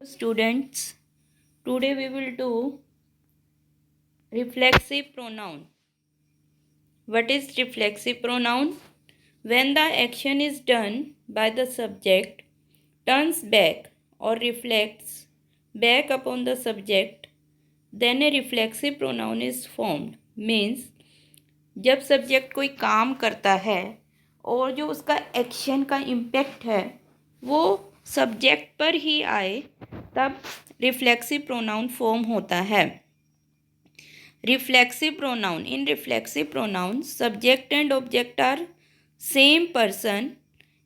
Students, today we will do reflexive pronoun. What is reflexive pronoun? When the action is done by the subject, turns back or reflects back upon the subject, then a reflexive pronoun is formed. Means जब subject कोई काम करता है और जो उसका action का impact है वो सब्जेक्ट पर ही आए, तब रिफ्लेक्सिव प्रोनाउन फॉर्म होता है। Reflexive pronoun, in reflexive pronoun subject and object are same person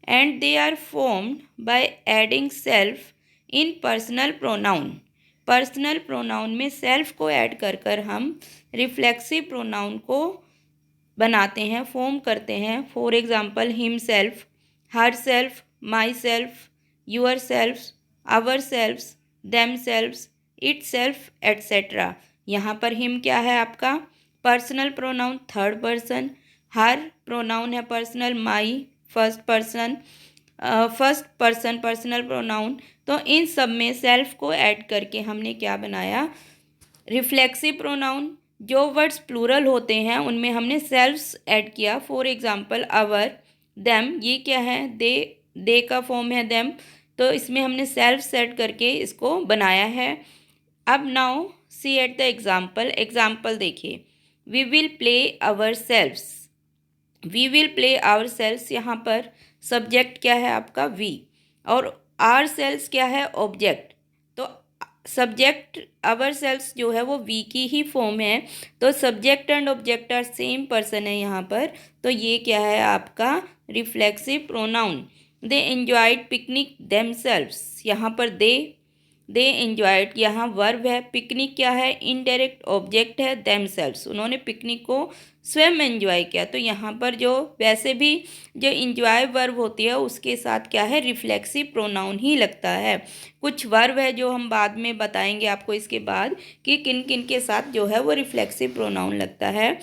and they are formed by adding self in personal pronoun. Personal pronoun में सेल्फ को ऐड कर कर हम रिफ्लेक्सिव प्रोनाउन को बनाते हैं, फॉर्म करते हैं। For example himself, herself, myself, yourself, our self, them self, it self etcetera. यहाँ पर हिम क्या है आपका personal pronoun third person, her pronoun है personal, my first person personal pronoun. तो इन सब में सेल्फ को ऐड करके हमने क्या बनाया रिफ्लेक्सिव प्रोनाउन। जो वर्ड्स प्लूरल होते हैं उनमें हमने सेल्फ्स ऐड किया। फॉर एग्जांपल अवर, देम, ये क्या है दे का फॉर्म है देम, तो इसमें हमने सेल्फ्स ऐड करके इसको बनाया है। अब now see at the example देखिए, we will play our selfs. We will play our selfs, यहाँ पर सब्जेक्ट क्या है आपका वी और आवर सेल्फ्स क्या है ऑब्जेक्ट। तो सब्जेक्ट आवर सेल्फ्स जो है वो वी की ही फॉर्म है, तो subject and object are same person है यहाँ पर। तो ये क्या है आपका reflexive pronoun. They enjoyed picnic themselves, यहाँ पर दे एंजॉयड यहाँ वर्ब है, पिकनिक क्या है इनडायरेक्ट ऑब्जेक्ट है, देमसेल्व्स उन्होंने पिकनिक को स्वयं एंजॉय किया। तो यहाँ पर जो वैसे भी जो इंजॉय वर्ब होती है उसके साथ क्या है रिफ्लेक्सिव प्रोनाउन ही लगता है। कुछ वर्ब है जो हम बाद में बताएंगे आपको इसके बाद कि किन किन के साथ जो है वो रिफ्लेक्सिव प्रोनाउन लगता है।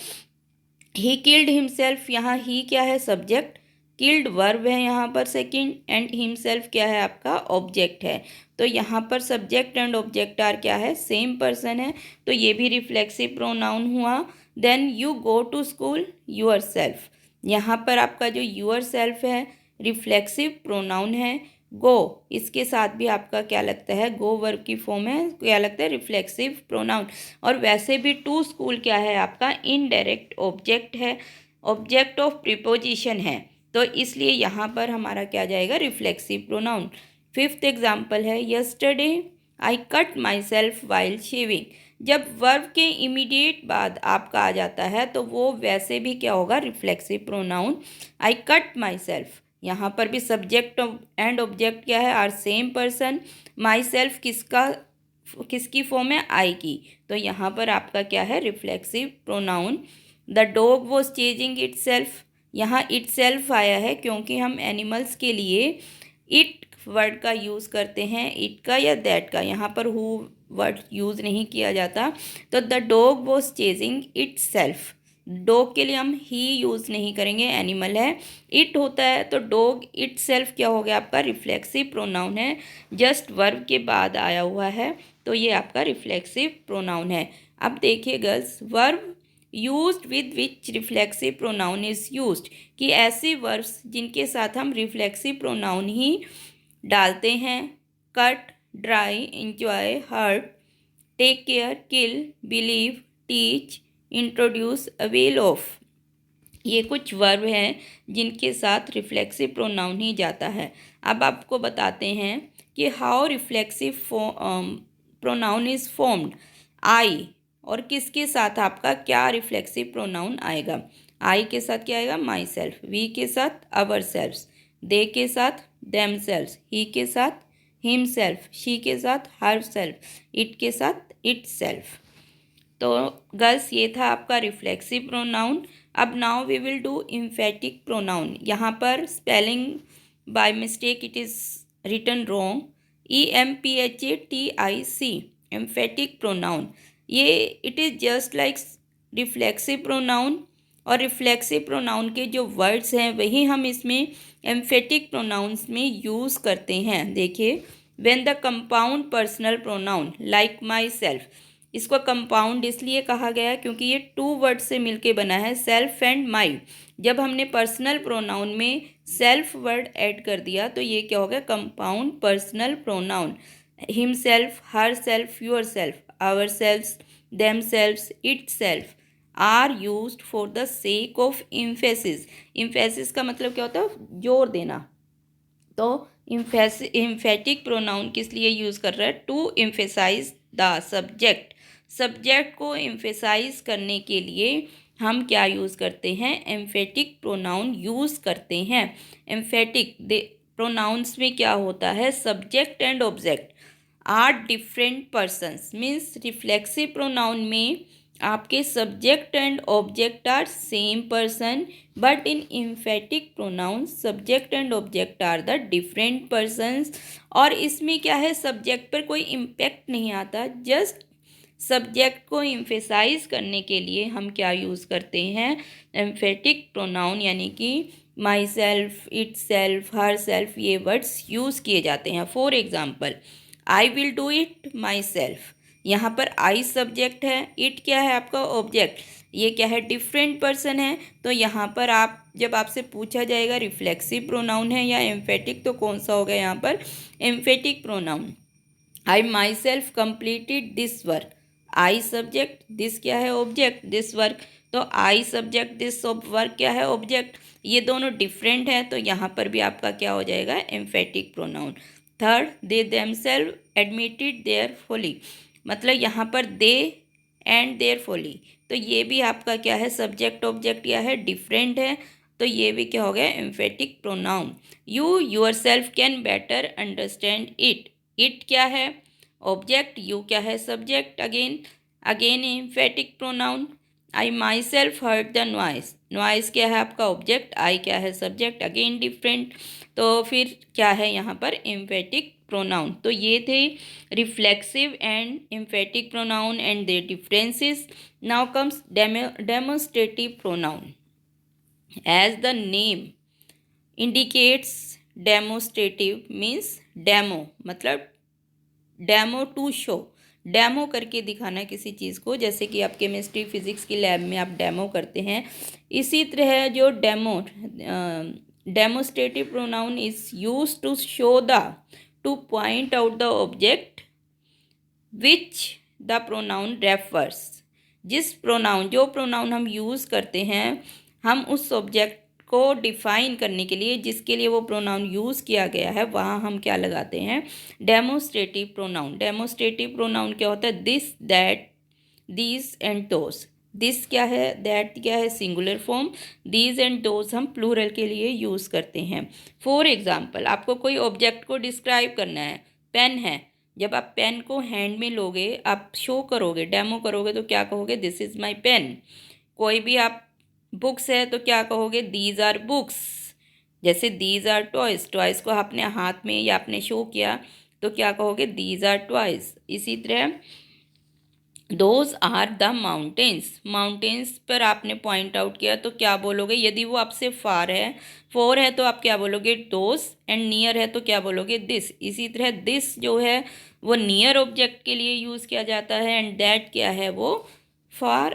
ही किल्ड हिमसेल्फ, यहाँ ही क्या है सब्जेक्ट, किल्ड वर्ब है यहाँ पर सेकंड, एंड हिमसेल्फ क्या है आपका ऑब्जेक्ट है। तो यहाँ पर सब्जेक्ट एंड ऑब्जेक्ट आर क्या है सेम पर्सन है, तो ये भी रिफ्लेक्सिव प्रोनाउन हुआ। Then you go to school yourself, यहाँ पर आपका जो यूअर सेल्फ है रिफ्लेक्सिव प्रोनाउन है। गो, इसके साथ भी आपका क्या लगता है गो वर्ब की फॉर्म है, क्या लगता है रिफ्लेक्सिव प्रोनाउन। और वैसे भी टू स्कूल क्या है आपका इनडायरेक्ट ऑब्जेक्ट है, ऑब्जेक्ट ऑफ प्रीपोजिशन है, तो इसलिए यहाँ पर हमारा क्या जाएगा रिफ्लेक्सिव प्रोनाउन। फिफ्थ एग्जाम्पल है yesterday I cut my self while shaving. जब वर्ब के इमीडिएट बाद आपका आ जाता है तो वो वैसे भी क्या होगा reflexive pronoun. I cut myself, यहाँ पर भी सब्जेक्ट एंड ऑब्जेक्ट क्या है are same person. Myself किसकी फॉर्म है आई की, तो यहाँ पर आपका क्या है reflexive pronoun. The dog was chasing itself, यहाँ इट सेल्फ आया है क्योंकि हम एनिमल्स के लिए इट वर्ड का यूज़ करते हैं, इट का या दैट का, यहाँ पर हु वर्ड यूज़ नहीं किया जाता। तो the dog was chasing it self, dog के लिए हम ही यूज़ नहीं करेंगे, एनिमल है, इट होता है, तो डॉग इट सेल्फ क्या हो गया आपका रिफ्लेक्सिव प्रोनाउन है, जस्ट वर्ब के बाद आया हुआ है, तो ये आपका रिफ्लेक्सिव प्रोनाउन है। अब देखिए girls, verb used with which reflexive pronoun is used, कि ऐसी वर्ब्स जिनके साथ हम रिफ्लेक्सिव प्रोनाउन ही डालते हैं। Cut, dry, enjoy, hurt, take care, kill, believe, teach, introduce, avail of, ये कुछ वर्ब हैं जिनके साथ रिफ्लेक्सिव प्रोनाउन ही जाता है। अब आपको बताते हैं कि how reflexive pronoun is formed. I और किसके साथ आपका क्या रिफ्लेक्सिव प्रोनाउन आएगा, आई के साथ क्या आएगा माई सेल्फ, वी के साथ अवर सेल्फ, दे के साथ देम सेल्फ, ही के साथ हिम सेल्फ, शी के साथ हर सेल्फ, इट के साथ इट सेल्फ। तो गर्ल्स ये था आपका रिफ्लेक्सिव प्रोनाउन। अब now we will do emphatic pronoun. यहाँ पर spelling by mistake it is written wrong, EMPHATIC, emphatic pronoun. ये it is just like reflexive pronoun, और रिफ्लेक्सिव प्रोनाउन के जो वर्ड्स हैं वही हम इसमें एम्फेटिक प्रोनाउंस में यूज़ करते हैं। देखिए when the compound personal pronoun like my self, इसको कंपाउंड इसलिए कहा गया क्योंकि ये 2 वर्ड से मिलके बना है, सेल्फ एंड माई। जब हमने पर्सनल प्रोनाउन में सेल्फ वर्ड ऐड कर दिया तो ये क्या हो गया, compound personal pronoun. Himself, her self, your self, our self, them self, it self are used for the sake of emphasis. Emphasis का मतलब क्या होता है, जोर देना। तो इम्फेटिक प्रोनाउन किस लिए यूज़ कर रहा है, to emphasize the subject. Subject को एम्फेसाइज करने के लिए हम क्या यूज़ करते हैं, एम्फेटिक प्रोनाउन यूज़ करते हैं। एम्फेटिक प्रोनाउंस में क्या होता है, subject and object are different persons, means reflexive pronoun में आपके subject and object are same person, but in emphatic pronouns subject and object are the different persons. और इसमें क्या है, सब्जेक्ट पर कोई इम्पैक्ट नहीं आता, जस्ट सब्जेक्ट को एम्फेसाइज करने के लिए हम क्या यूज़ करते हैं, एम्फेटिक प्रोनाउन, यानी कि my self, it self, her self, ये वर्ड्स यूज़ किए जाते हैं। For example, I will do it my self, यहाँ पर आई सब्जेक्ट है, इट क्या है आपका ऑब्जेक्ट, ये क्या है डिफरेंट पर्सन है। तो यहाँ पर आप जब आपसे पूछा जाएगा रिफ्लेक्सिव प्रोनाउन है या एम्फेटिक, तो कौन सा होगा यहाँ पर, emphatic pronoun. I my self completed this work, I subject, this क्या है ऑब्जेक्ट, दिस वर्क, तो आई सब्जेक्ट, दिस वर्क क्या है ऑब्जेक्ट, ये दोनों डिफरेंट है, तो यहाँ पर भी आपका क्या हो जाएगा, emphatic pronoun. Third, they themself admitted their folly, मतलब यहाँ पर दे एंड देयर फोली, तो ये भी आपका क्या है, सब्जेक्ट ऑब्जेक्ट क्या है, डिफरेंट है, तो ये भी क्या हो गया, emphatic pronoun. You your self can better understand it, it क्या है ऑब्जेक्ट, यू क्या है subject, again again emphatic pronoun. I my self heard the noise, noise क्या है आपका ऑब्जेक्ट, आई क्या है सब्जेक्ट, अगेन डिफरेंट, तो फिर क्या है यहाँ पर एम्फेटिक प्रोनाउन। तो ये थे reflexive and emphatic pronoun and their differences. Now comes demonstrative pronoun. As the name indicates, demonstrative means demo, मतलब डेमो टू शो, डेमो करके दिखाना किसी चीज़ को, जैसे कि आप केमिस्ट्री फिजिक्स की लैब में आप डेमो करते हैं, इसी तरह जो demonstrative pronoun is use to show the, to point out the object which the pronoun refers. जिस प्रोनाउन, जो प्रोनाउन हम यूज़ करते हैं, हम उस ऑब्जेक्ट को डिफाइन करने के लिए जिसके लिए वो प्रोनाउन यूज़ किया गया है, वहाँ हम क्या लगाते हैं, डेमोस्ट्रेटिव प्रोनाउन। डेमोस्ट्रेटिव प्रोनाउन क्या होता है, this, that, these and those. This क्या है, दैट क्या है singular form, these and those हम प्लूरल के लिए यूज़ करते हैं। फॉर एग्जाम्पल, आपको कोई ऑब्जेक्ट को डिस्क्राइब करना है, पेन है, जब आप पेन को हैंड में लोगे, आप शो करोगे, डेमो करोगे, तो क्या कहोगे, दिस इज़ माई पेन। कोई भी आप बुक्स है तो क्या कहोगे, दीज आर बुक्स। जैसे दीज आर टॉयज, टॉयज को आपने हाथ में या आपने शो किया तो क्या कहोगे, दीज आर टॉयज। इसी तरह those are the mountains, mountains पर आपने पॉइंट आउट किया तो क्या बोलोगे, यदि वो आपसे फार है, फोर है, तो आप क्या बोलोगे, दोज, एंड नियर है तो क्या बोलोगे, दिस। इसी तरह दिस जो है वो नियर ऑब्जेक्ट के लिए यूज़ किया जाता है, एंड दैट क्या है, वो फॉर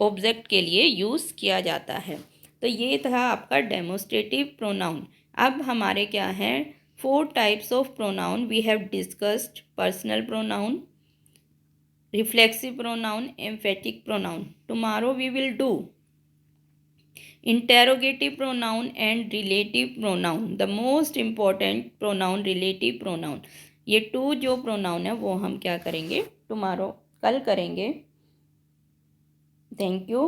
ऑब्जेक्ट के लिए यूज़ किया जाता है। तो ये था आपका डेमोस्ट्रेटिव प्रोनाउन। अब हमारे क्या हैं, 4 types of pronoun we have discussed, personal pronoun, reflexive pronoun, emphatic pronoun. Tomorrow we will do interrogative pronoun and relative pronoun. The most important pronoun relative pronoun. ये 2 जो pronoun है वो हम क्या करेंगे, tomorrow, कल करेंगे। Thank you.